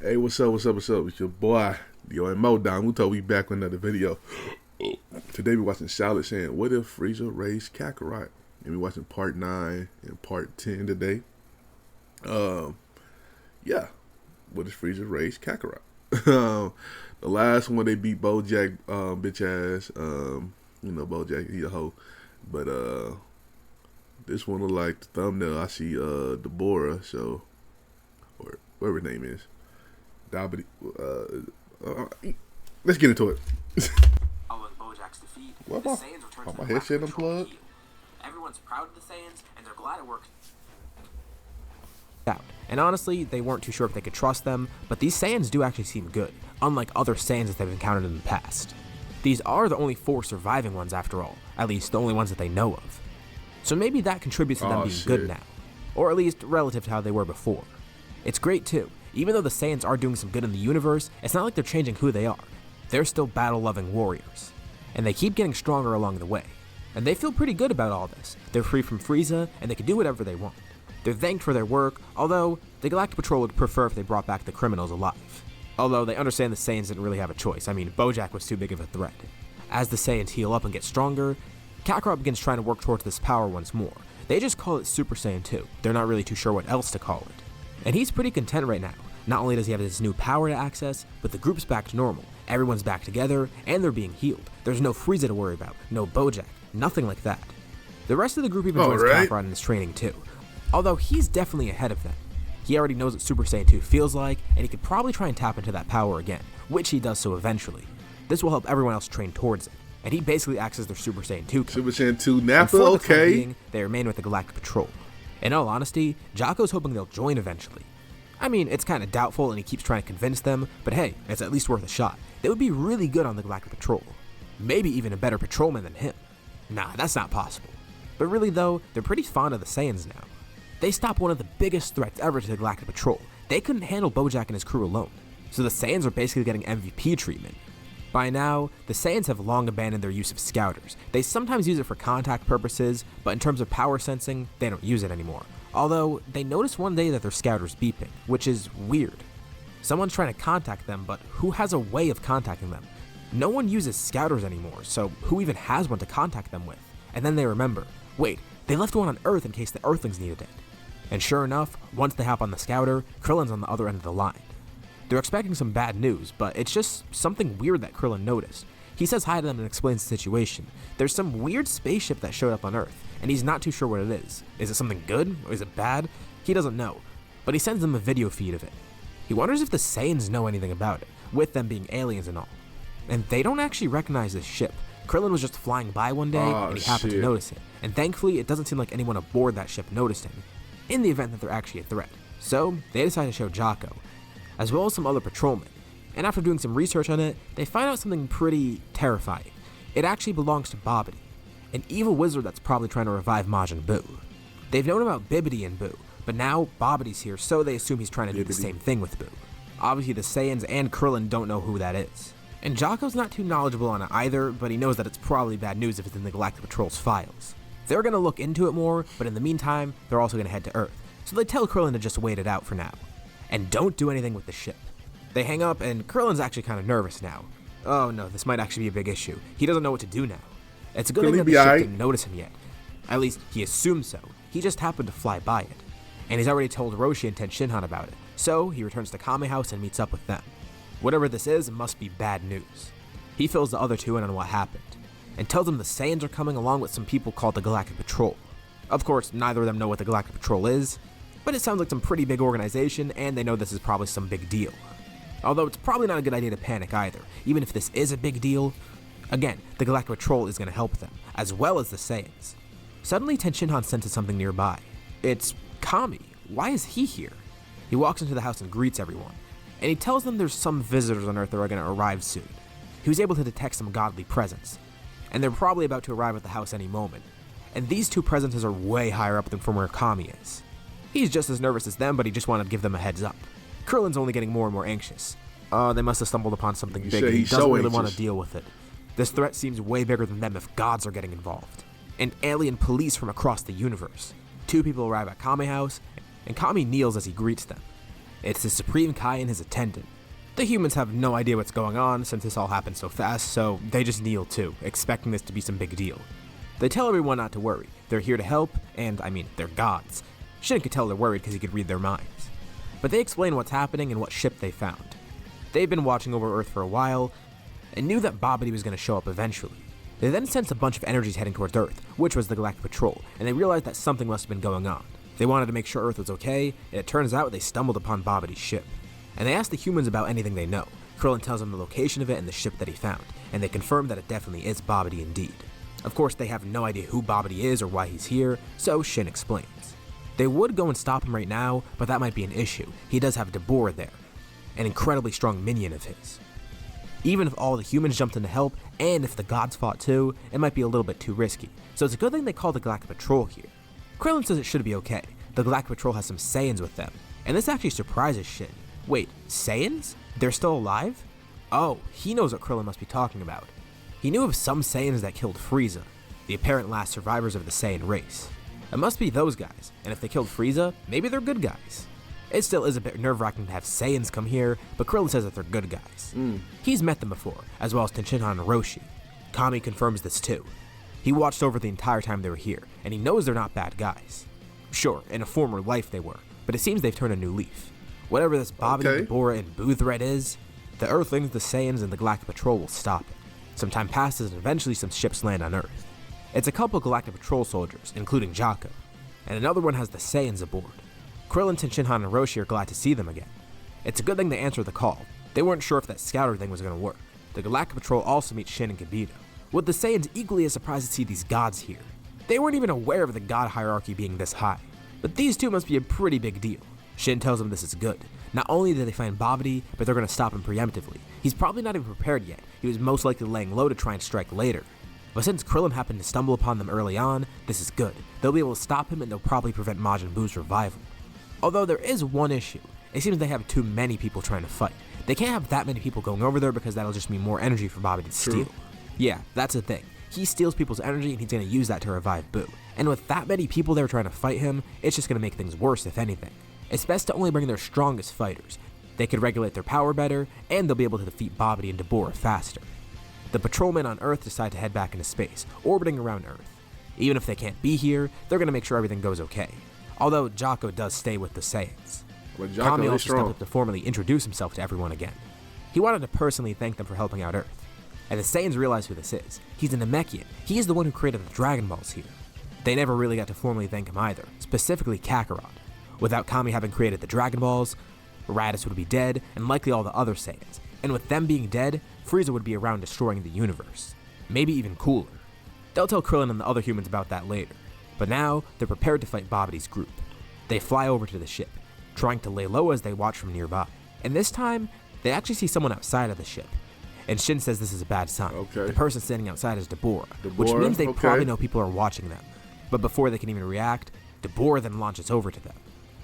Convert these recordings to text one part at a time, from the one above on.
Hey, what's up, what's up, what's up? It's your boy, Domuto. We back with another video. Today we're watching Charlotte saying, what if Frieza raised Kakarot? And we're watching part 9 and part 10 today. Yeah. What if Frieza raised Kakarot? The last one they beat Bojack, bitch ass. You know Bojack, he a hoe. But this one look like the thumbnail. I see Deborah, so, or whatever her name is. Let's get into it. Following Bojack's defeat, What the my, Saiyans returned oh, to my the headset Galactic Patrol unplugged? healed. Everyone's proud of the Saiyans, and they're glad it worked out. And honestly, they weren't too sure if they could trust them, but these Saiyans do actually seem good, unlike other Saiyans that they've encountered in the past. These are the only 4 surviving ones after all, at least the only ones that they know of. So maybe that contributes to them being good now, or at least relative to how they were before. It's great too. Even though the Saiyans are doing some good in the universe, it's not like they're changing who they are. They're still battle-loving warriors. And they keep getting stronger along the way. And they feel pretty good about all this. They're free from Frieza, and they can do whatever they want. They're thanked for their work, although the Galactic Patrol would prefer if they brought back the criminals alive. Although they understand the Saiyans didn't really have a choice. I mean, Bojack was too big of a threat. As the Saiyans heal up and get stronger, Kakarot begins trying to work towards this power once more. They just call it Super Saiyan 2. They're not really too sure what else to call it. And he's pretty content right now. Not only does he have this new power to access, but the group's back to normal. Everyone's back together, and they're being healed. There's no Frieza to worry about, no Bojack, nothing like that. The rest of the group even joins Kakarot in his training too. Although he's definitely ahead of them. He already knows what Super Saiyan 2 feels like, and he could probably try and tap into that power again, which he does so eventually. This will help everyone else train towards it, and he basically acts as their Super Saiyan 2 coach. Super Saiyan 2 Nappa, For the time okay. being, they remain with the Galactic Patrol. In all honesty, Jocko's hoping they'll join eventually. I mean, it's kind of doubtful and he keeps trying to convince them, but hey, it's at least worth a shot. They would be really good on the Galactic Patrol. Maybe even a better patrolman than him. Nah, that's not possible. But really though, they're pretty fond of the Saiyans now. They stopped one of the biggest threats ever to the Galactic Patrol. They couldn't handle Bojack and his crew alone, so the Saiyans are basically getting MVP treatment. By now, the Saiyans have long abandoned their use of scouters. They sometimes use it for contact purposes, but in terms of power sensing, they don't use it anymore. Although, they noticed one day that their scouter's beeping, which is weird. Someone's trying to contact them, but who has a way of contacting them? No one uses scouters anymore, so who even has one to contact them with? And then they remember, wait, they left one on Earth in case the Earthlings needed it. And sure enough, once they hop on the scouter, Krillin's on the other end of the line. They're expecting some bad news, but it's just something weird that Krillin noticed. He says hi to them and explains the situation. There's some weird spaceship that showed up on Earth, and he's not too sure what it is. Is it something good, or is it bad? He doesn't know, but he sends them a video feed of it. He wonders if the Saiyans know anything about it, with them being aliens and all. And they don't actually recognize this ship. Krillin was just flying by one day, and he happened to notice it. And thankfully, it doesn't seem like anyone aboard that ship noticed him, in the event that they're actually a threat. So, they decide to show Jocko, as well as some other patrolmen. And after doing some research on it, they find out something pretty terrifying. It actually belongs to Bobbity, an evil wizard that's probably trying to revive Majin Buu. They've known about Bibbidi and Buu, but now Bobbity's here, so they assume he's trying to do the same thing with Buu. Obviously, the Saiyans and Krillin don't know who that is. And Jocko's not too knowledgeable on it either, but he knows that it's probably bad news if it's in the Galactic Patrol's files. They're going to look into it more, but in the meantime, they're also going to head to Earth. So they tell Krillin to just wait it out for now. And don't do anything with the ship. They hang up, and Krillin's actually kind of nervous now. Oh no, this might actually be a big issue. He doesn't know what to do now. It's a good thing that the ship didn't notice him yet. At least, he assumes so. He just happened to fly by it. And he's already told Roshi and Tenshinhan about it. So, he returns to Kame House and meets up with them. Whatever this is, it must be bad news. He fills the other two in on what happened, and tells them the Saiyans are coming along with some people called the Galactic Patrol. Of course, neither of them know what the Galactic Patrol is, but it sounds like some pretty big organization, and they know this is probably some big deal. Although it's probably not a good idea to panic either, even if this is a big deal. Again, the Galactic Patrol is going to help them, as well as the Saiyans. Suddenly, Tenshinhan senses something nearby. It's Kami. Why is he here? He walks into the house and greets everyone, and he tells them there's some visitors on Earth that are going to arrive soon. He was able to detect some godly presence, and they're probably about to arrive at the house any moment. And these two presences are way higher up than from where Kami is. He's just as nervous as them, but he just wanted to give them a heads up. Krillin's only getting more and more anxious. They must have stumbled upon something big, and he doesn't really want to deal with it. This threat seems way bigger than them if gods are getting involved. And alien police from across the universe. Two people arrive at Kame House, and Kami kneels as he greets them. It's the Supreme Kai and his attendant. The humans have no idea what's going on since this all happened so fast, so they just kneel too, expecting this to be some big deal. They tell everyone not to worry. They're here to help, and they're gods. Shin could tell they're worried because he could read their minds. But they explain what's happening and what ship they found. They've been watching over Earth for a while, and knew that Babidi was going to show up eventually. They then sensed a bunch of energies heading towards Earth, which was the Galactic Patrol, and they realized that something must have been going on. They wanted to make sure Earth was okay, and it turns out they stumbled upon Babidi's ship. And they asked the humans about anything they know. Krillin tells them the location of it and the ship that he found, and they confirm that it definitely is Babidi indeed. Of course, they have no idea who Babidi is or why he's here, so Shin explains. They would go and stop him right now, but that might be an issue. He does have Dabura there, an incredibly strong minion of his. Even if all the humans jumped in to help, and if the gods fought too, it might be a little bit too risky, so it's a good thing they called the Galactic Patrol here. Krillin says it should be okay. The Galactic Patrol has some Saiyans with them, and this actually surprises Shin. Wait, Saiyans? They're still alive? Oh, he knows what Krillin must be talking about. He knew of some Saiyans that killed Frieza, the apparent last survivors of the Saiyan race. It must be those guys, and if they killed Frieza, maybe they're good guys. It still is a bit nerve-wracking to have Saiyans come here, but Krillin says that they're good guys. He's met them before, as well as Tenshinhan and Roshi. Kami confirms this too. He watched over the entire time they were here, and he knows they're not bad guys. Sure, in a former life they were, but it seems they've turned a new leaf. Whatever this Babidi, Dabura, and Boo threat is, the Earthlings, the Saiyans, and the Galactic Patrol will stop it. Some time passes and eventually some ships land on Earth. It's a couple Galactic Patrol soldiers, including Jaco, and another one has the Saiyans aboard. Krillin, Tenshinhan, and Roshi are glad to see them again. It's a good thing they answered the call. They weren't sure if that scouter thing was going to work. The Galactic Patrol also meets Shin and Kibito, with the Saiyans equally as surprised to see these gods here. They weren't even aware of the god hierarchy being this high, but these two must be a pretty big deal. Shin tells them this is good. Not only did they find Babidi, but they're going to stop him preemptively. He's probably not even prepared yet. He was most likely laying low to try and strike later. But since Krillin happened to stumble upon them early on, this is good. They'll be able to stop him and they'll probably prevent Majin Buu's revival. Although there is one issue. It seems they have too many people trying to fight. They can't have that many people going over there because that'll just mean more energy for Babidi to steal. Yeah, that's the thing. He steals people's energy and he's going to use that to revive Buu. And with that many people there trying to fight him, it's just going to make things worse if anything. It's best to only bring their strongest fighters. They could regulate their power better, and they'll be able to defeat Babidi and Dabura faster. The patrolmen on Earth decide to head back into space, orbiting around Earth. Even if they can't be here, they're going to make sure everything goes okay. Although Jaco does stay with the Saiyans. Kami also stepped up to formally introduce himself to everyone again. He wanted to personally thank them for helping out Earth. And the Saiyans realize who this is. He's a Namekian. He is the one who created the Dragon Balls here. They never really got to formally thank him either, specifically Kakarot. Without Kami having created the Dragon Balls, Raditz would be dead, and likely all the other Saiyans. And with them being dead, Frieza would be around destroying the universe. Maybe even cooler. They'll tell Krillin and the other humans about that later. But now, they're prepared to fight Babidi's group. They fly over to the ship, trying to lay low as they watch from nearby. And this time, they actually see someone outside of the ship. And Shin says this is a bad sign. The person standing outside is Dabura, which means they probably know people are watching them. But before they can even react, Dabura then launches over to them,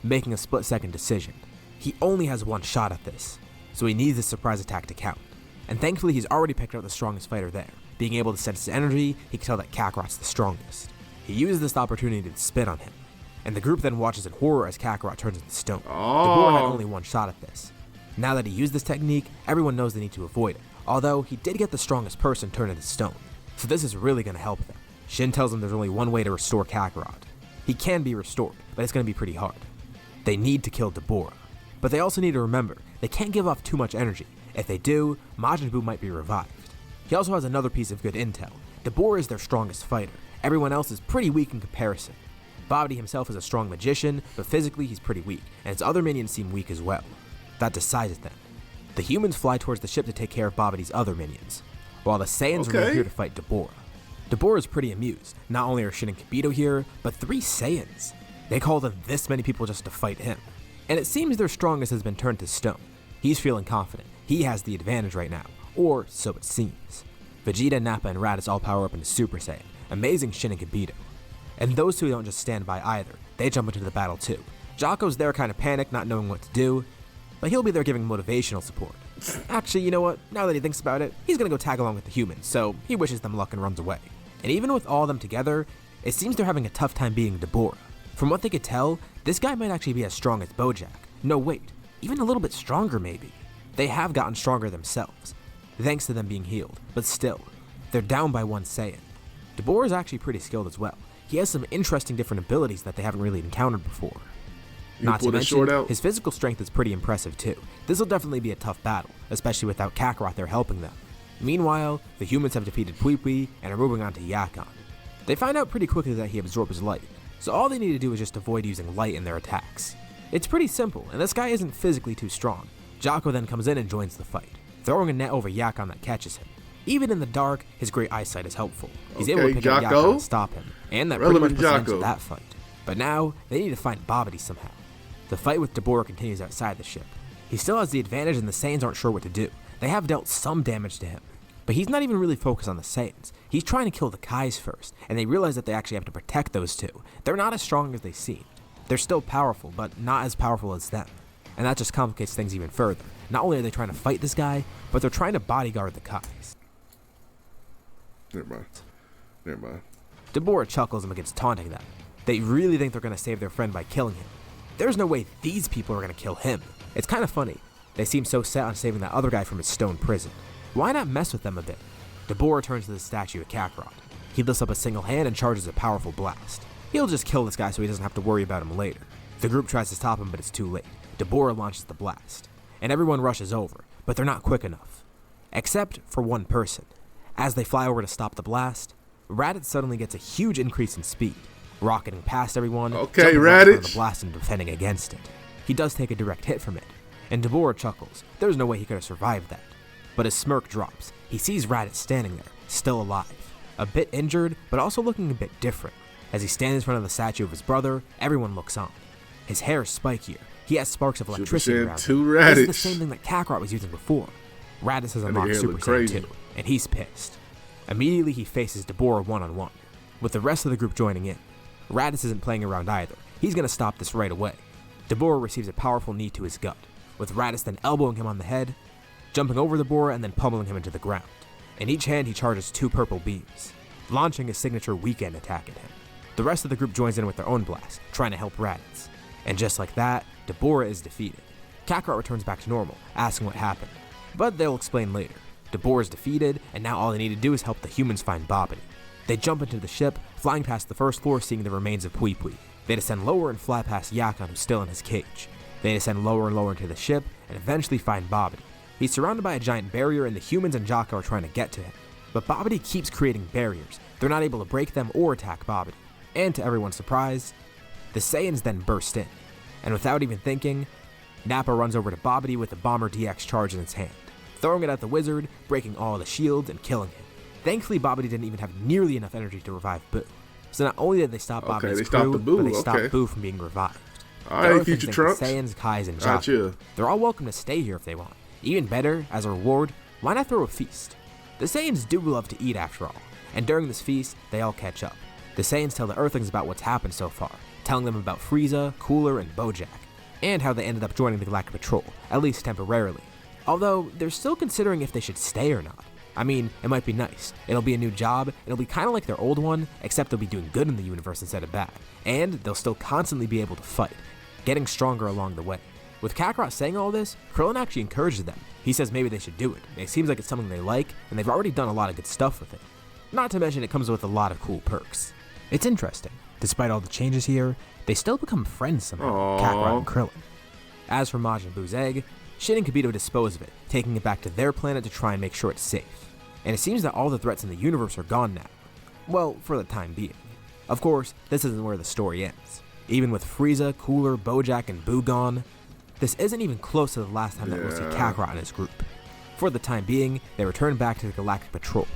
making a split-second decision. He only has one shot at this, so he needs this surprise attack to count. And thankfully he's already picked out the strongest fighter there. Being able to sense his energy, he can tell that Kakarot's the strongest. He uses this opportunity to spit on him, and the group then watches in horror as Kakarot turns into stone. Dabura had only one shot at this. Now that he used this technique, everyone knows they need to avoid it, although he did get the strongest person turned into stone, so this is really going to help them. Shin tells them there's only one way to restore Kakarot. He can be restored, but it's going to be pretty hard. They need to kill Dabura. But they also need to remember, they can't give off too much energy. If they do, Majin Buu might be revived. He also has another piece of good intel. Dabura is their strongest fighter. Everyone else is pretty weak in comparison. Babidi himself is a strong magician, but physically he's pretty weak, and his other minions seem weak as well. That decides it then. The humans fly towards the ship to take care of Babidi's other minions, while the Saiyans remain here to fight Dabura. Dabura is pretty amused. Not only are Shin and Kibito here, but 3 Saiyans. They called in this many people just to fight him. And it seems their strongest has been turned to stone. He's feeling confident. He has the advantage right now, or so it seems. Vegeta, Nappa, and Raditz all power up into Super Saiyan, amazing Shin and Kibito. And those two don't just stand by either. They jump into the battle too. Jaco's there kind of panicked, not knowing what to do, but he'll be there giving motivational support. Actually, you know what? Now that he thinks about it, he's gonna go tag along with the humans, so he wishes them luck and runs away. And even with all of them together, it seems they're having a tough time beating Dabura. From what they could tell, this guy might actually be as strong as Bojack. No, wait. even a little bit stronger maybe. They have gotten stronger themselves, thanks to them being healed, but still, they're down by one Saiyan. Dabura is actually pretty skilled as well. He has some interesting different abilities that they haven't really encountered before. Not to mention, his physical strength is pretty impressive too. This will definitely be a tough battle, especially without Kakarot there helping them. Meanwhile, the humans have defeated Pui and are moving on to Yakon. They find out pretty quickly that he absorbs light, so all they need to do is just avoid using light in their attacks. It's pretty simple, and this guy isn't physically too strong. Jocko then comes in and joins the fight, throwing a net over Yakon that catches him. Even in the dark, his great eyesight is helpful. He's able to pick up Yakon and stop him, and that pretty much puts an end to that fight. But now, they need to find Babidi somehow. The fight with Dabura continues outside the ship. He still has the advantage and the Saiyans aren't sure what to do. They have dealt some damage to him, but he's not even really focused on the Saiyans. He's trying to kill the Kais first, and they realize that they actually have to protect those two. They're not as strong as they seem. They're still powerful, but not as powerful as them. And that just complicates things even further. Not only are they trying to fight this guy, but they're trying to bodyguard the Kais. Never mind. Dabura chuckles and begins taunting them. They really think they're going to save their friend by killing him. There's no way these people are going to kill him. It's kind of funny. They seem so set on saving that other guy from his stone prison. Why not mess with them a bit? Dabura turns to the statue of Kakarot. He lifts up a single hand and charges a powerful blast. He'll just kill this guy so he doesn't have to worry about him later. The group tries to stop him, but it's too late. Dabura launches the blast, and everyone rushes over, but they're not quick enough. Except for one person. As they fly over to stop the blast, Raditz suddenly gets a huge increase in speed, rocketing past everyone, okay, Raditz, the blast and defending against it. He does take a direct hit from it, and Dabura chuckles. There's no way he could have survived that. But his smirk drops. He sees Raditz standing there, still alive, a bit injured, but also looking a bit different. As he stands in front of the statue of his brother, everyone looks on. His hair is spikier. He has sparks of electricity around him. This is the same thing that Kakarot was using before. Raditz has unlocked Super Saiyan 2, and he's pissed. Immediately he faces Dabura one-on-one, with the rest of the group joining in. Raditz isn't playing around either. He's going to stop this right away. Dabura receives a powerful knee to his gut, with Raditz then elbowing him on the head, jumping over Dabura and then pummeling him into the ground. In each hand he charges 2 purple beams, launching his signature weekend attack at him. The rest of the group joins in with their own blast, trying to help Raditz. And just like that, Dabura is defeated. Kakarot returns back to normal, asking what happened. But they'll explain later. Dabura is defeated, and now all they need to do is help the humans find Babidi. They jump into the ship, flying past the first floor, seeing the remains of Pui. They descend lower and fly past Yakon, who's still in his cage. They descend lower and lower into the ship, and eventually find Babidi. He's surrounded by a giant barrier, and the humans and Jocko are trying to get to him. But Babidi keeps creating barriers. They're not able to break them or attack Babidi. And to everyone's surprise, the Saiyans then burst in. And without even thinking, Nappa runs over to Babidi with the Bomber DX charge in his hand, throwing it at the wizard, breaking all the shields and killing him. Thankfully, Babidi didn't even have nearly enough energy to revive Boo. So not only did they stop Babidi's crew, but they stopped Boo from being revived. Alright, future Trunks. Saiyans, Kais, and Jocko. They're all welcome to stay here if they want. Even better, as a reward, why not throw a feast? The Saiyans do love to eat after all, and during this feast, they all catch up. The Saiyans tell the Earthlings about what's happened so far, telling them about Frieza, Cooler, and Bojack, and how they ended up joining the Galactic Patrol, at least temporarily. Although, they're still considering if they should stay or not. I mean, it might be nice. It'll be a new job, it'll be kind of like their old one, except they'll be doing good in the universe instead of bad. And they'll still constantly be able to fight, getting stronger along the way. With Kakarot saying all this, Krillin actually encourages them. He says maybe they should do it. It seems like it's something they like, and they've already done a lot of good stuff with it. Not to mention it comes with a lot of cool perks. It's interesting. Despite all the changes here, they still become friends somehow, Kakarot and Krillin. As for Majin Buu's egg, Shin and Kibito dispose of it, taking it back to their planet to try and make sure it's safe. And it seems that all the threats in the universe are gone now. Well, for the time being. Of course, this isn't where the story ends. Even with Frieza, Cooler, Bojack, and Boo gone, this isn't even close to the last time that we'll see Kakarot and his group. For the time being, they return back to the Galactic Patrol.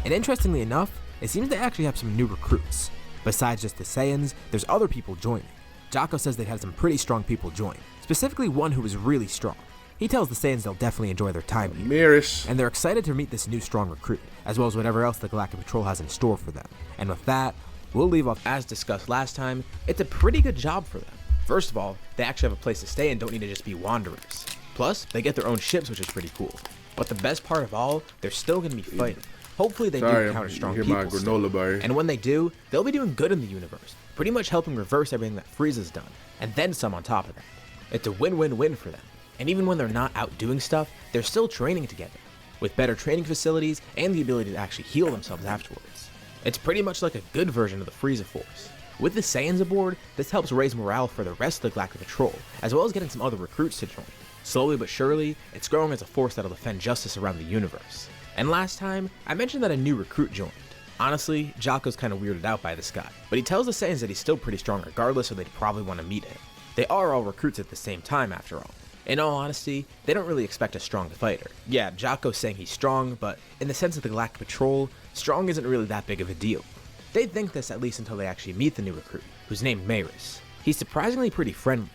And interestingly enough, it seems they actually have some new recruits. Besides just the Saiyans, there's other people joining. Jocko says they've had some pretty strong people join, specifically one who is really strong. He tells the Saiyans they'll definitely enjoy their time here. And they're excited to meet this new strong recruit, as well as whatever else the Galactic Patrol has in store for them. And with that, we'll leave off. As discussed last time, it's a pretty good job for them. First of all, they actually have a place to stay and don't need to just be wanderers. Plus, they get their own ships, which is pretty cool. But the best part of all, they're still going to be fighting. Hopefully they do encounter strong people still. And when they do, they'll be doing good in the universe, pretty much helping reverse everything that Frieza's done, and then some on top of that. It's a win-win-win for them. And even when they're not out doing stuff, they're still training together, with better training facilities and the ability to actually heal themselves afterwards. It's pretty much like a good version of the Frieza Force. With the Saiyans aboard, this helps raise morale for the rest of the Galactic Patrol, as well as getting some other recruits to join. Slowly but surely, it's growing as a force that'll defend justice around the universe. And last time, I mentioned that a new recruit joined. Honestly, Jocko's kinda weirded out by this guy, but he tells the Saiyans that he's still pretty strong regardless, so they'd probably want to meet him. They are all recruits at the same time after all. In all honesty, they don't really expect a strong fighter. Yeah, Jocko's saying he's strong, but in the sense of the Galactic Patrol, strong isn't really that big of a deal. They'd think this at least until they actually meet the new recruit, who's named Maris. He's surprisingly pretty friendly,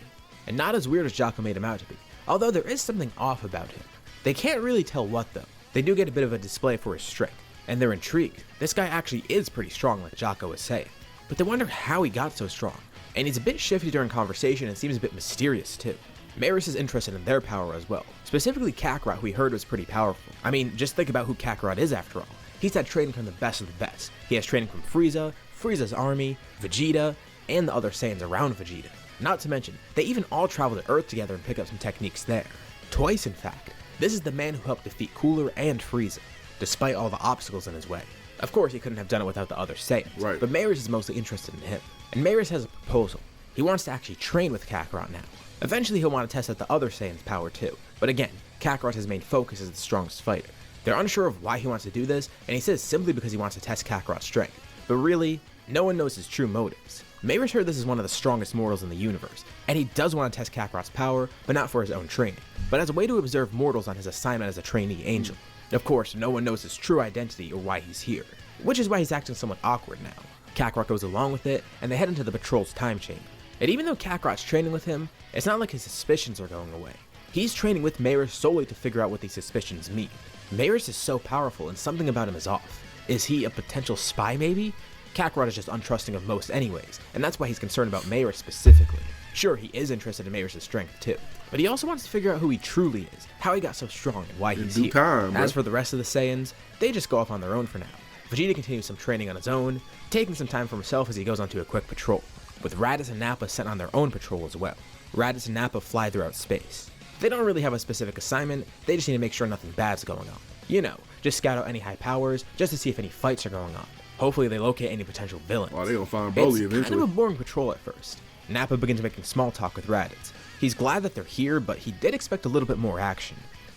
and not as weird as Jocko made him out to be, although there is something off about him. They can't really tell what though. They do get a bit of a display for his strength, and they're intrigued. This guy actually is pretty strong like Jocko is saying, but they wonder how he got so strong, and he's a bit shifty during conversation and seems a bit mysterious too. Maris is interested in their power as well, specifically Kakarot, who we heard was pretty powerful. I mean, just think about who Kakarot is after all. He's had training from the best of the best. He has training from Frieza, Frieza's army, Vegeta, and the other Saiyans around Vegeta. Not to mention, they even all travel to Earth together and pick up some techniques there. Twice in fact. This is the man who helped defeat Cooler and Frieza, despite all the obstacles in his way. Of course, he couldn't have done it without the other Saiyans, Right. but Maris is mostly interested in him. And Maris has a proposal. He wants to actually train with Kakarot now. Eventually he'll want to test out the other Saiyans' power too, but again, Kakarot's main focus is the strongest fighter. They're unsure of why he wants to do this, and he says simply because he wants to test Kakarot's strength. But really, no one knows his true motives. Maris heard this is one of the strongest mortals in the universe, and he does want to test Kakarot's power, but not for his own training, but as a way to observe mortals on his assignment as a trainee angel. Of course, no one knows his true identity or why he's here, which is why he's acting somewhat awkward now. Kakarot goes along with it, and they head into the patrol's time chamber. And even though Kakarot's training with him, it's not like his suspicions are going away. He's training with Maris solely to figure out what these suspicions mean. Maris is so powerful and something about him is off. Is he a potential spy maybe? Kakarot is just untrusting of most anyways, and that's why he's concerned about Maris specifically. Sure, he is interested in Maris' strength too, but he also wants to figure out who he truly is, how he got so strong, and why he's here. As for the rest of the Saiyans, they just go off on their own for now. Vegeta continues some training on his own, taking some time for himself as he goes onto a quick patrol, with Raditz and Nappa sent on their own patrol as well. Raditz and Nappa fly throughout space. They don't really have a specific assignment, they just need to make sure nothing bad's going on. You know, just scout out any high powers, just to see if any fights are going on. Hopefully they locate any potential villains. Oh, they gonna find Broly eventually. It's kind of a boring patrol at first. Nappa begins making small talk with Raditz. He's glad that they're here, but he did expect a little bit more action.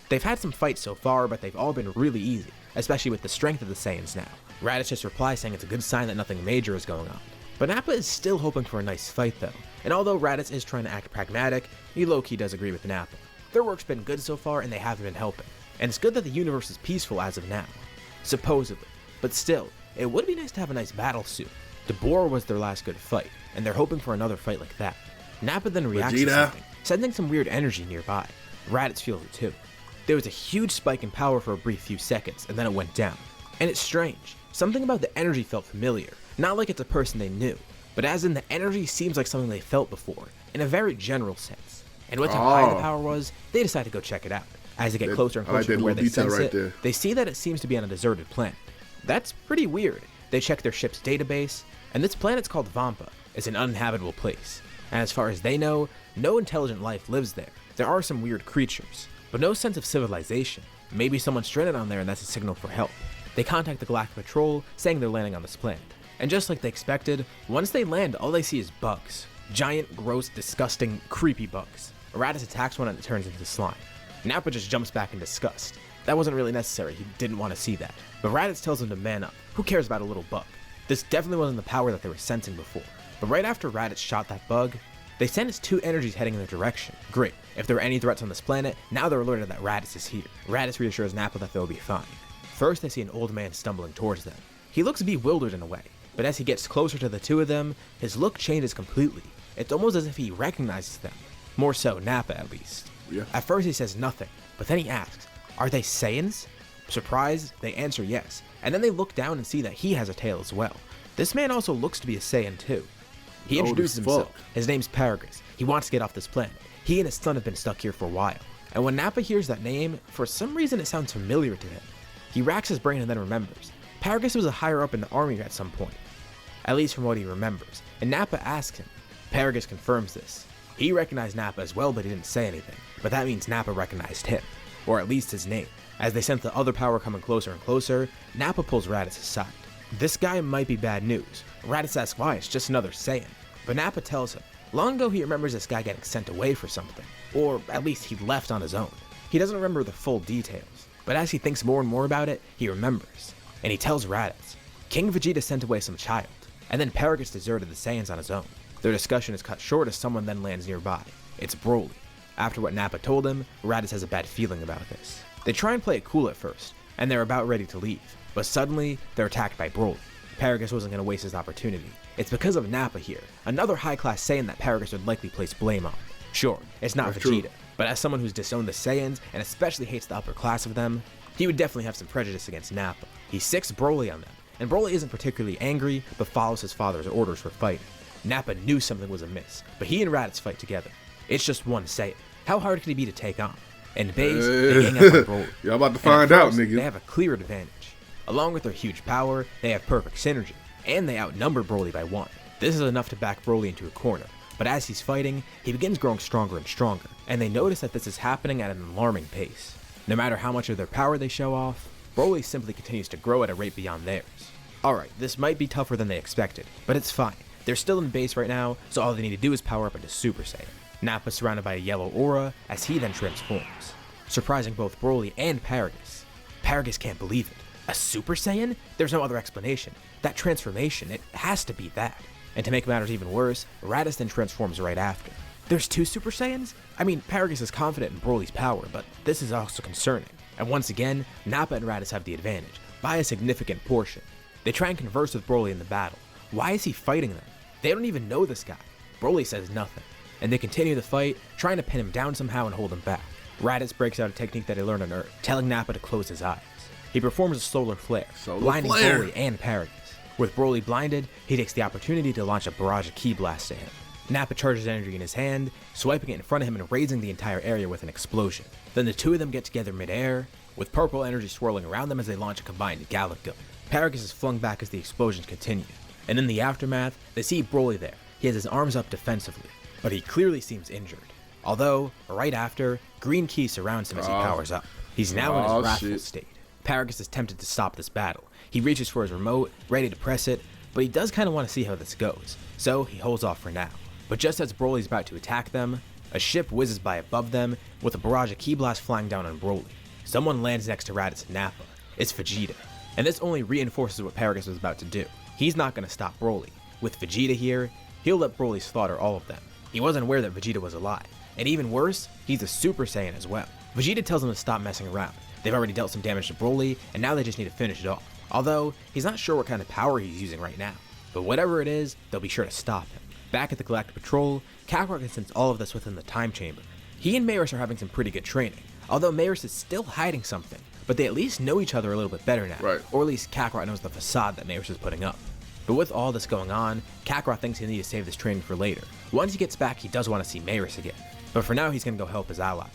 They've had some fights so far, but they've all been really easy, especially with the strength of the Saiyans now. Raditz just replies saying it's a good sign that nothing major is going on. But Nappa is still hoping for a nice fight though, and although Raditz is trying to act pragmatic, he low-key does agree with Nappa. Their work's been good so far and they haven't been helping, and it's good that the universe is peaceful as of now. Supposedly. But still, it would be nice to have a nice battle soon. Dabura was their last good fight, and they're hoping for another fight like that. Nappa then reacts to something, sending some weird energy nearby. Raditz feels it too. There was a huge spike in power for a brief few seconds, and then it went down. And it's strange. Something about the energy felt familiar, not like it's a person they knew, but as in the energy seems like something they felt before, in a very general sense. And with how high the power was, they decide to go check it out. As they get closer and closer to where they sense it, they see that it seems to be on a deserted planet. That's pretty weird. They check their ship's database, and this planet's called Vampa. It's an uninhabitable place. And as far as they know, no intelligent life lives there. There are some weird creatures, but no sense of civilization. Maybe someone's stranded on there and that's a signal for help. They contact the Galactic Patrol, saying they're landing on this planet. And just like they expected, once they land, all they see is bugs. Giant, gross, disgusting, creepy bugs. Raditz attacks one and it turns into slime. Nappa just jumps back in disgust. That wasn't really necessary, he didn't want to see that. But Raditz tells him to man up. Who cares about a little bug? This definitely wasn't the power that they were sensing before. But right after Raditz shot that bug, they sense two energies heading in their direction. Great. If there are any threats on this planet, now they're alerted that Raditz is here. Raditz reassures Nappa that they'll be fine. First, they see an old man stumbling towards them. He looks bewildered in a way, but as he gets closer to the two of them, his look changes completely. It's almost as if he recognizes them. More so, Nappa at least. Yeah. At first he says nothing, but then he asks, "Are they Saiyans?" Surprised, they answer yes, and then they look down and see that he has a tail as well. This man also looks to be a Saiyan too. He introduces himself. His name's Paragus. He wants to get off this planet. He and his son have been stuck here for a while. And when Nappa hears that name, for some reason it sounds familiar to him. He racks his brain and then remembers. Paragus was a higher up in the army at some point. At least from what he remembers. And Nappa asks him. Paragus confirms this. He recognized Nappa as well, but he didn't say anything. But that means Nappa recognized him, or at least his name. As they sense the other power coming closer and closer, Nappa pulls Raditz aside. This guy might be bad news. Raditz asks why, it's just another Saiyan. But Nappa tells him, long ago he remembers this guy getting sent away for something, or at least he left on his own. He doesn't remember the full details, but as he thinks more and more about it, he remembers. And he tells Raditz, King Vegeta sent away some child, and then Paragus deserted the Saiyans on his own. Their discussion is cut short as someone then lands nearby. It's Broly. After what Nappa told him, Raditz has a bad feeling about this. They try and play it cool at first, and they're about ready to leave, but suddenly, they're attacked by Broly. Paragus wasn't going to waste his opportunity. It's because of Nappa here, another high-class Saiyan that Paragus would likely place blame on. Sure, it's not That's Vegeta, true. but as someone who's disowned the Saiyans, and especially hates the upper class of them, he would definitely have some prejudice against Nappa. He sicks Broly on them, and Broly isn't particularly angry, but follows his father's orders for fighting. Nappa knew something was amiss, but he and Raditz fight together. It's just one Saiyan. How hard could he be to take on? In base, they gang up on Broly. Y'all about to And find at out, first, nigga. They have a clear advantage. Along with their huge power, they have perfect synergy, and they outnumber Broly by 1. This is enough to back Broly into a corner, but as he's fighting, he begins growing stronger and stronger, and they notice that this is happening at an alarming pace. No matter how much of their power they show off, Broly simply continues to grow at a rate beyond theirs. Alright, this might be tougher than they expected, but it's fine. They're still in base right now, so all they need to do is power up into Super Saiyan. Nappa's surrounded by a yellow aura, as he then transforms, surprising both Broly and Paragus. Paragus can't believe it. A Super Saiyan? There's no other explanation. That transformation, it has to be that. And to make matters even worse, Raditz then transforms right after. There's 2 Super Saiyans? I mean, Paragus is confident in Broly's power, but this is also concerning. And once again, Nappa and Raditz have the advantage, by a significant portion. They try and converse with Broly in the battle. Why is he fighting them? They don't even know this guy. Broly says nothing. And they continue the fight, trying to pin him down somehow and hold him back. Raditz breaks out a technique that he learned on Earth, telling Nappa to close his eyes. He performs a solar flare, blinding Broly and Paragus. With Broly blinded, he takes the opportunity to launch a barrage of ki blasts at him. Nappa charges energy in his hand, swiping it in front of him and raising the entire area with an explosion. Then the two of them get together mid-air, with purple energy swirling around them as they launch a combined Gallic gun. Paragus is flung back as the explosions continue, and in the aftermath, they see Broly there. He has his arms up defensively, but he clearly seems injured. Although, right after, green ki surrounds him as he powers up. He's now in his wrathful state. Paragus is tempted to stop this battle. He reaches for his remote, ready to press it, but he does kind of want to see how this goes, so he holds off for now. But just as Broly's about to attack them, a ship whizzes by above them, with a barrage of ki blasts flying down on Broly. Someone lands next to Raditz and Nappa. It's Vegeta, and this only reinforces what Paragus was about to do. He's not going to stop Broly. With Vegeta here, he'll let Broly slaughter all of them. He wasn't aware that Vegeta was alive, and even worse, he's a Super Saiyan as well. Vegeta tells him to stop messing around. They've already dealt some damage to Broly, and now they just need to finish it off. Although, he's not sure what kind of power he's using right now. But whatever it is, they'll be sure to stop him. Back at the Galactic Patrol, Kakarot can sense all of this within the time chamber. He and Mayris are having some pretty good training, although Mayris is still hiding something, but they at least know each other a little bit better now. Right. Or at least Kakarot knows the facade that Mayris is putting up. But with all this going on, Kakarot thinks he'll need to save this training for later. Once he gets back, he does want to see Mayris again. But for now, he's going to go help his allies.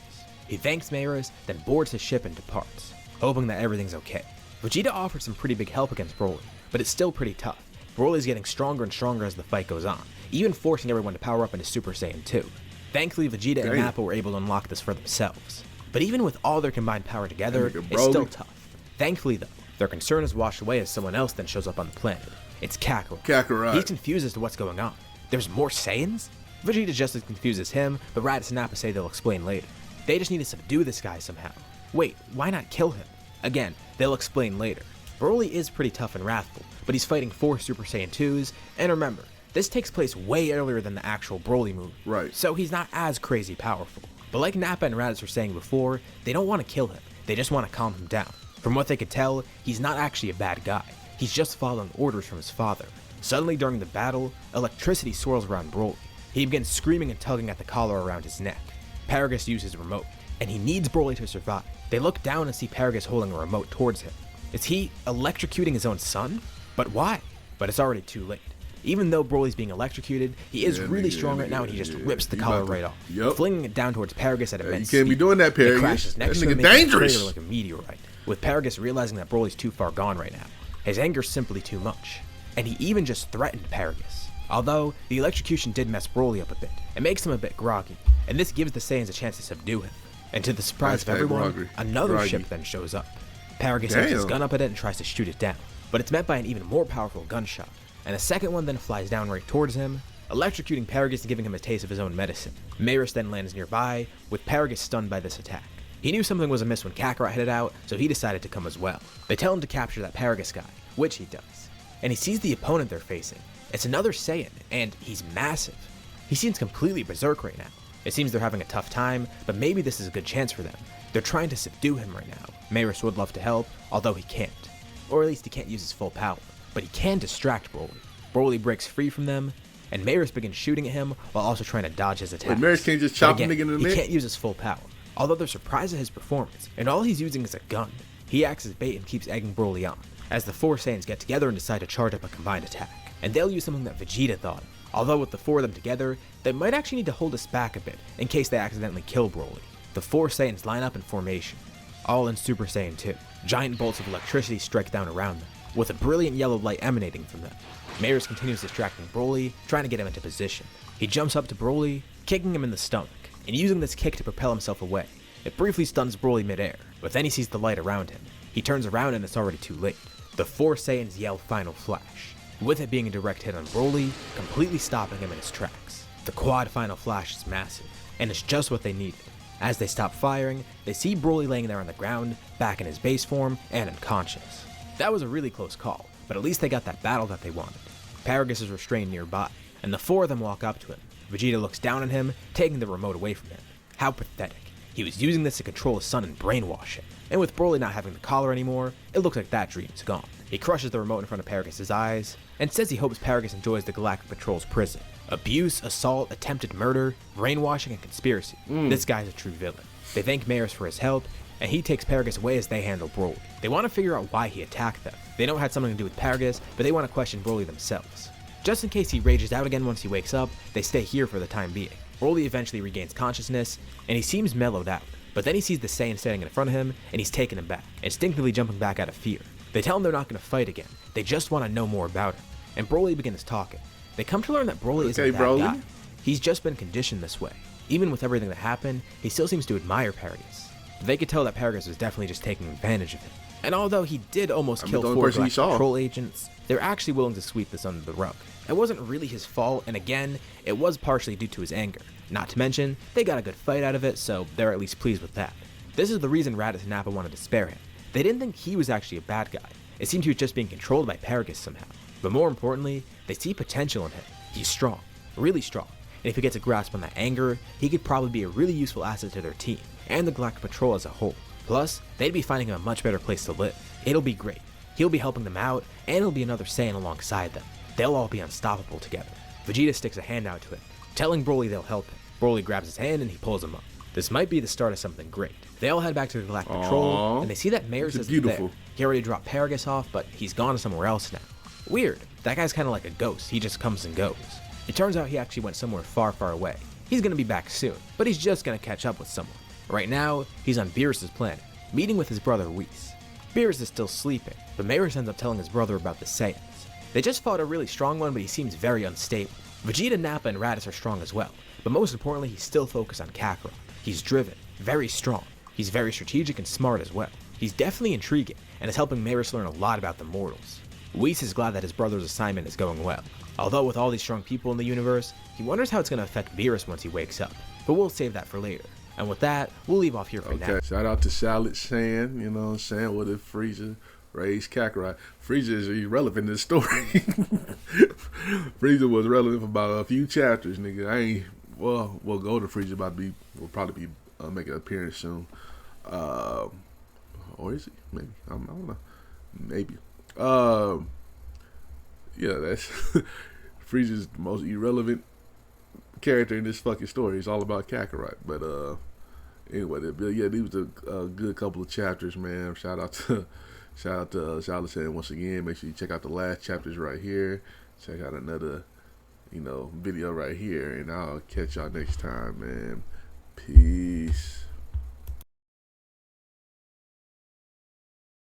He thanks Mayris, then boards his ship and departs, hoping that everything's okay. Vegeta offers some pretty big help against Broly, but it's still pretty tough. Broly's getting stronger and stronger as the fight goes on, even forcing everyone to power up into Super Saiyan 2. Thankfully, Vegeta and Nappa were able to unlock this for themselves. But even with all their combined power together, it's still tough. Thankfully though, their concern is washed away as someone else then shows up on the planet. It's Kakarot. He's confused as to what's going on. There's more Saiyans? Vegeta just as confused as him, but Raditz and Nappa say they'll explain later. They just need to subdue this guy somehow. Wait, why not kill him? Again, they'll explain later. Broly is pretty tough and wrathful, but he's fighting 4 Super Saiyan 2s, and remember, this takes place way earlier than the actual Broly movie, right? So he's not as crazy powerful. But like Nappa and Raditz were saying before, they don't want to kill him, they just want to calm him down. From what they could tell, he's not actually a bad guy, he's just following orders from his father. Suddenly during the battle, electricity swirls around Broly. He begins screaming and tugging at the collar around his neck. Paragus uses his remote, and he needs Broly to survive. They look down and see Paragus holding a remote towards him. Is he electrocuting his own son? But why? But it's already too late. Even though Broly's being electrocuted, he is really strong right now, and he just rips the collar right off, flinging it down towards Paragus at immense speed. You can't be doing that, Paragus. It crashes next to him, dangerous, like a meteorite. With Paragus realizing that Broly's too far gone right now, his anger's simply too much, and he even just threatened Paragus. Although, the electrocution did mess Broly up a bit. It makes him a bit groggy, and this gives the Saiyans a chance to subdue him. And to the surprise of everyone, another ship then shows up. Paragus aims his gun up at it and tries to shoot it down, but it's met by an even more powerful gunshot, and a second one then flies down right towards him, electrocuting Paragus and giving him a taste of his own medicine. Maris then lands nearby, with Paragus stunned by this attack. He knew something was amiss when Kakarot headed out, so he decided to come as well. They tell him to capture that Paragus guy, which he does. And he sees the opponent they're facing. It's another Saiyan, and he's massive. He seems completely berserk right now. It seems they're having a tough time, but maybe this is a good chance for them. They're trying to subdue him right now. Maris would love to help, although he can't. Or at least he can't use his full power. But he can distract Broly. Broly breaks free from them, and Maris begins shooting at him while also trying to dodge his attacks. Wait, Maris can't just chop him in the neck? He can't use his full power. Although they're surprised at his performance, and all he's using is a gun. He acts as bait and keeps egging Broly on, as the four Saiyans get together and decide to charge up a combined attack. And they'll use something that Vegeta thought of. Although with the four of them together, they might actually need to hold us back a bit in case they accidentally kill Broly. The four Saiyans line up in formation, all in Super Saiyan 2. Giant bolts of electricity strike down around them, with a brilliant yellow light emanating from them. Maris continues distracting Broly, trying to get him into position. He jumps up to Broly, kicking him in the stomach, and using this kick to propel himself away. It briefly stuns Broly midair, but then he sees the light around him. He turns around and it's already too late. The four Saiyans yell Final Flash, with it being a direct hit on Broly, completely stopping him in his tracks. The quad Final Flash is massive, and it's just what they needed. As they stop firing, they see Broly laying there on the ground, back in his base form, and unconscious. That was a really close call, but at least they got that battle that they wanted. Paragus is restrained nearby, and the four of them walk up to him. Vegeta looks down on him, taking the remote away from him. How pathetic. He was using this to control his son and brainwash him. And with Broly not having the collar anymore, it looks like that dream's gone. He crushes the remote in front of Paragus' eyes, and says he hopes Paragus enjoys the Galactic Patrol's prison. Abuse, assault, attempted murder, brainwashing, and conspiracy. This guy's a true villain. They thank Maris for his help, and he takes Paragus away as they handle Broly. They want to figure out why he attacked them. They know it had something to do with Paragus, but they want to question Broly themselves. Just in case he rages out again once he wakes up, they stay here for the time being. Broly eventually regains consciousness, and he seems mellowed out. But then he sees the Saiyan standing in front of him, and he's taken him back, instinctively jumping back out of fear. They tell him they're not going to fight again, they just want to know more about him. And Broly begins talking. They come to learn that Broly isn't that guy. He's just been conditioned this way. Even with everything that happened, he still seems to admire Paragus. They could tell that Paragus was definitely just taking advantage of him. And although he did almost kill four Galactic Patrol agents, they're actually willing to sweep this under the rug. It wasn't really his fault, and again, it was partially due to his anger. Not to mention, they got a good fight out of it, so they're at least pleased with that. This is the reason Raditz and Nappa wanted to spare him. They didn't think he was actually a bad guy. It seemed he was just being controlled by Paragus somehow. But more importantly, they see potential in him. He's strong, really strong. And if he gets a grasp on that anger, he could probably be a really useful asset to their team, and the Galactic Patrol as a whole. Plus, they'd be finding him a much better place to live. It'll be great. He'll be helping them out, and he'll be another Saiyan alongside them. They'll all be unstoppable together. Vegeta sticks a hand out to him, telling Broly they'll help him. Broly grabs his hand and he pulls him up. This might be the start of something great. They all head back to the Galactic Patrol, and they see that Maris isn't there. He already dropped Paragus off, but he's gone somewhere else now. Weird. That guy's kind of like a ghost. He just comes and goes. It turns out he actually went somewhere far, far away. He's going to be back soon, but he's just going to catch up with someone. Right now, he's on Beerus' planet, meeting with his brother Whis. Beerus is still sleeping, but Maris ends up telling his brother about the Saiyans. They just fought a really strong one, but he seems very unstable. Vegeta, Nappa, and Raditz are strong as well, but most importantly, he's still focused on Kakarot. He's driven, very strong. He's very strategic and smart as well. He's definitely intriguing, and is helping Maris learn a lot about the mortals. Whis is glad that his brother's assignment is going well. Although with all these strong people in the universe, he wonders how it's going to affect Beerus once he wakes up. But we'll save that for later. And with that, we'll leave off here for now. Shout out to Salad Saiyan, you know what I'm saying, with if Frieza raised Kakarot. Frieza is irrelevant in this story. Frieza was relevant for about a few chapters, nigga. We'll go to Frieza will probably be making an appearance soon. Or is he? Maybe. I don't know. Maybe. Yeah, that's Frieza's the most irrelevant character in this fucking story. It's all about Kakarot. But anyway, yeah, these was a good couple of chapters, man. Shout out to Salad Saiyan once again. Make sure you check out the last chapters right here. Check out another, video right here, and I'll catch y'all next time, man. Peace.